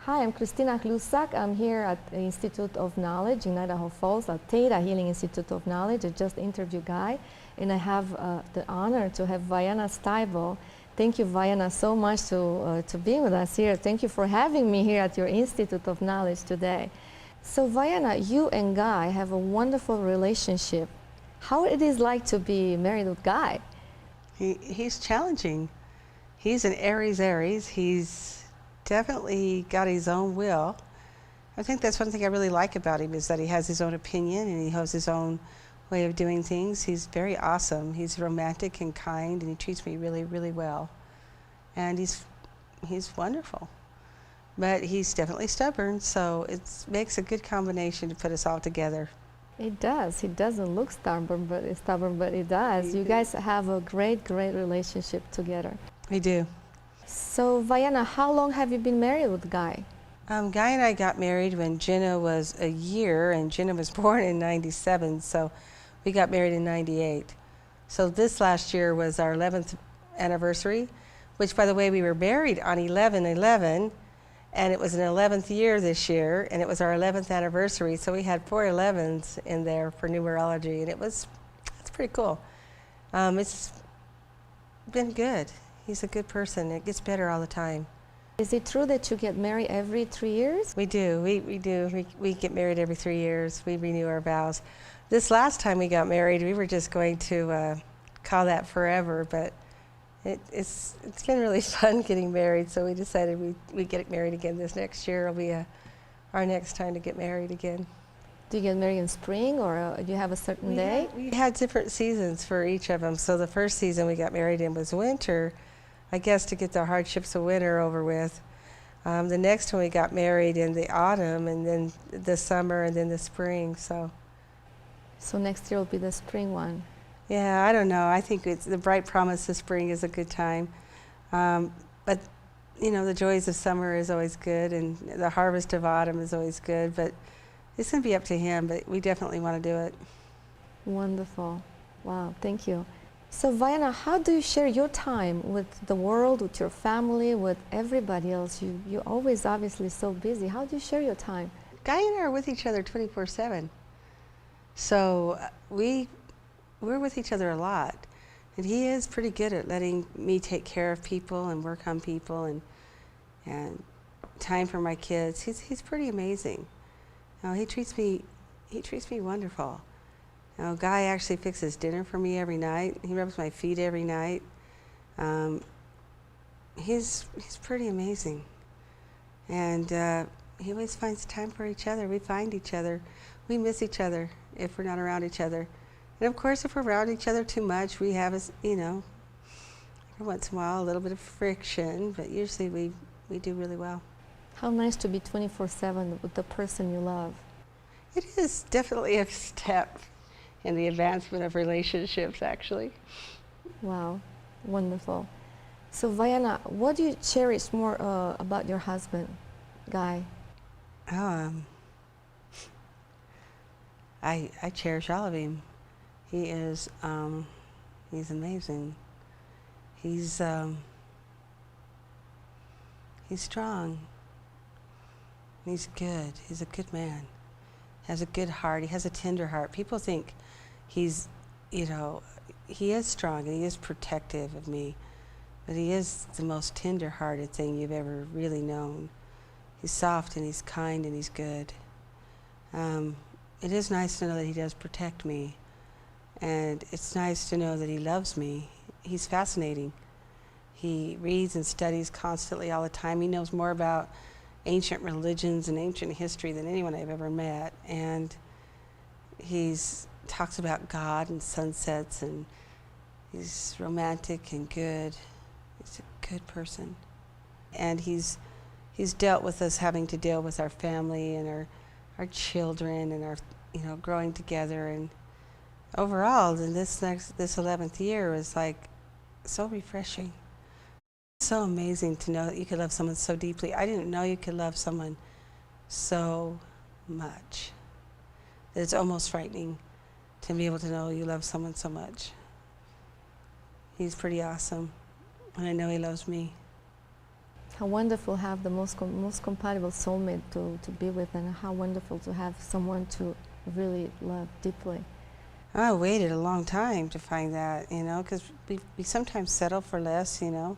Hi, I'm Cristina Hlusak. I'm here at the Institute of Knowledge in Idaho Falls, at ThetaHealing Institute of Knowledge. I just interviewed Guy, and I have the honor to have Vianna Stibal. Thank you, Vianna, so much to be with us here. Thank you for having me here at your Institute of Knowledge today. So, Vianna, you and Guy have a wonderful relationship. How it is like to be married with Guy? He's challenging. He's an Aries. He's definitely got his own will. I think that's one thing I really like about him, is that he has his own opinion and he has his own way of doing things. He's very awesome. He's romantic and kind, and he treats me really, really well. And he's wonderful. But he's definitely stubborn, so it makes a good combination to put us all together. It does. He doesn't look stubborn, but it does. You guys have a great, great relationship together. We do. So, Vianna, how long have you been married with Guy? Guy and I got married when Jenna was a year, and Jenna was born in '97, so we got married in '98. So this last year was our 11th anniversary, which, by the way, we were married on 11/11, and it was an 11th year this year, and it was our 11th anniversary, so we had 4 11s in there for numerology, and it's pretty cool. It's been good. He's a good person. It gets better all the time. Is it true that you get married every 3 years? We do. We do. We get married every 3 years. We renew our vows. This last time we got married, we were just going to call that forever, but it's been really fun getting married, so we decided we'd get married again this next year. It'll be our next time to get married again. Do you get married in spring, or do you have a certain day? We had different seasons for each of them. So the first season we got married in was winter, I guess, to get the hardships of winter over with. The next one we got married in the autumn, and then the summer, and then the spring. So next year will be the spring one. Yeah, I don't know. I think it's the bright promise of spring is a good time. But you know, the joys of summer is always good, and the harvest of autumn is always good. But it's going to be up to him, but we definitely want to do it. Wonderful. Wow, thank you. So, Vianna, how do you share your time with the world, with your family, with everybody else? You're always obviously so busy. How do you share your time? Guy and I are with each other 24/7. So we're with each other a lot. And he is pretty good at letting me take care of people and work on people, and time for my kids. He's pretty amazing. You know, he treats me wonderful. You know, Guy actually fixes dinner for me every night. He rubs my feet every night. He's pretty amazing. And he always finds time for each other. We find each other. We miss each other if we're not around each other. And of course, if we're around each other too much, we have, you know, every once in a while, a little bit of friction, but usually we do really well. How nice to be 24/7 with the person you love. It is definitely a step in the advancement of relationships, actually. Wow, wonderful. So, Vianna, what do you cherish more about your husband, Guy? I cherish all of him. He is, he's amazing. He's strong. He's good. He's a good man. Has a good heart. He has a tender heart. People think he's, you know, he is strong and he is protective of me, but he is the most tender-hearted thing you've ever really known. He's soft and he's kind and he's good. It is nice to know that he does protect me, and it's nice to know that he loves me. He's fascinating. He reads and studies constantly all the time. He knows more about ancient religions and ancient history than anyone I've ever met, and he talks about God and sunsets, and he's romantic and good. He's a good person, and he's dealt with us having to deal with our family and our children and our, you know, growing together. And overall, in this 11th year was like so refreshing. So amazing to know that you could love someone so deeply. I didn't know you could love someone so much. That it's almost frightening to be able to know you love someone so much. He's pretty awesome, and I know he loves me. How wonderful to have the most compatible soulmate to be with, and how wonderful to have someone to really love deeply. I waited a long time to find that, you know, because we sometimes settle for less, you know.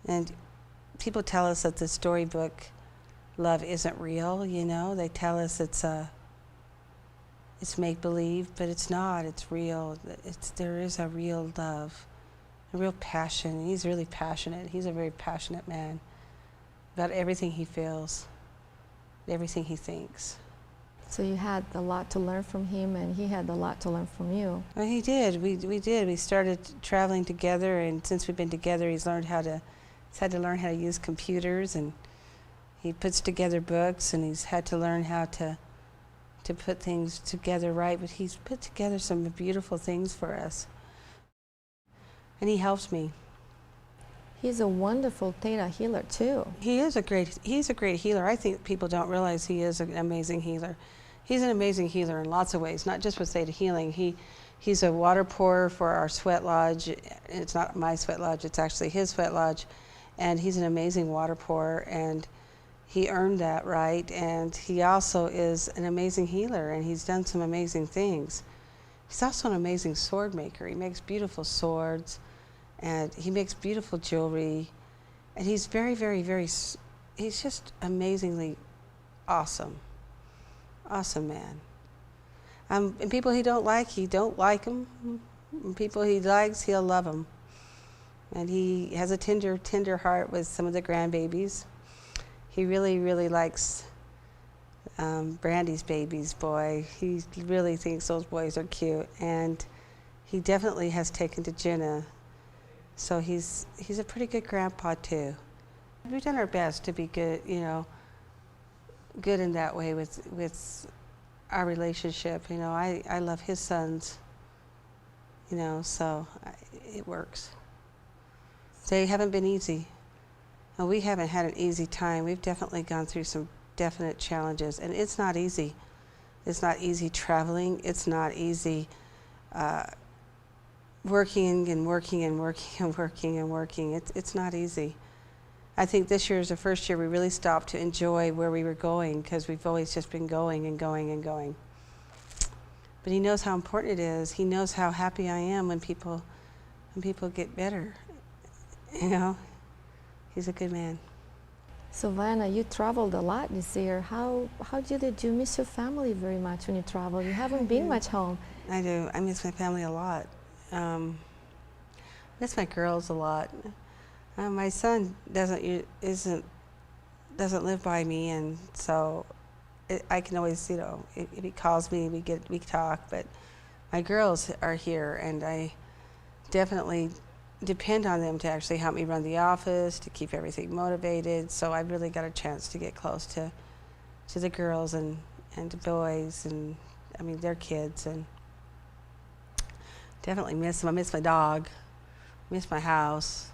And people tell us that the storybook love isn't real, you know. They tell us it's make-believe, but it's not. It's real. There is a real love, a real passion. He's really passionate. He's a very passionate man about everything he feels, everything he thinks. So you had a lot to learn from him, and he had a lot to learn from you. Well, he did. We did. We started traveling together, and since we've been together, he's had to learn how to use computers, and he puts together books, and he's had to learn how to put things together right. But he's put together some beautiful things for us, and he helps me. He's a wonderful Theta healer too. He's a great healer. I think people don't realize he is an amazing healer. He's an amazing healer in lots of ways, not just with Theta healing. He's a water pourer for our sweat lodge. It's not my sweat lodge, it's actually his sweat lodge. And he's an amazing water pourer, and he earned that right. And he also is an amazing healer, and he's done some amazing things. He's also an amazing sword maker. He makes beautiful swords, and he makes beautiful jewelry. And he's very, very, very, he's just amazingly awesome. Awesome man. And people he don't like him. And people he likes, he'll love them. And he has a tender heart with some of the grandbabies. He really, really likes Brandy's babies, boy. He really thinks those boys are cute. And he definitely has taken to Jenna. So he's a pretty good grandpa too. We've done our best to be good, you know, good in that way with our relationship. You know, I love his sons, you know, so it works. They haven't been easy. And we haven't had an easy time. We've definitely gone through some definite challenges, and it's not easy. It's not easy traveling. It's not easy working and working and working and working and working. It's not easy. I think this year is the first year we really stopped to enjoy where we were going, because we've always just been going and going and going. But he knows how important it is. He knows how happy I am when people get better. You know, he's a good man. So Vianna, you traveled a lot this year. How did you miss your family very much when you travel? You haven't been much home. I do. I miss my family a lot. Miss my girls a lot. My son doesn't live by me, and so I can always, you know, if he calls me, we talk. But my girls are here, and I definitely depend on them to actually help me run the office, to keep everything motivated. So I really got a chance to get close to the girls and the boys, and I mean their kids, and definitely miss them. I miss my dog, miss my house.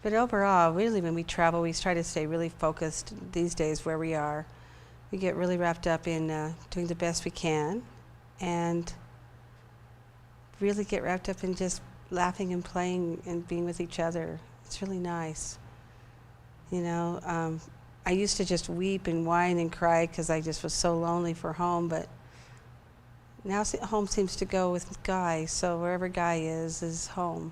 But overall, really, when we travel, we try to stay really focused these days where we are. We get really wrapped up in doing the best we can, and really get wrapped up in just laughing and playing and being with each other. It's really nice. You know, I used to just weep and whine and cry because I just was so lonely for home, but now home seems to go with Guy, so wherever Guy is home.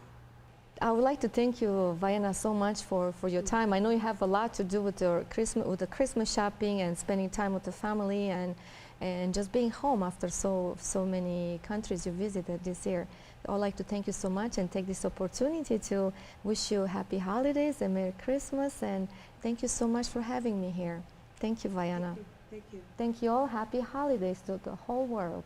I would like to thank you, Vianna, so much for your time. I know you have a lot to do with the Christmas shopping and spending time with the family, and just being home after so many countries you visited this year. I would like to thank you so much and take this opportunity to wish you happy holidays and Merry Christmas, and thank you so much for having me here. Thank you, Vianna. Thank you. Thank you all. Happy holidays to the whole world.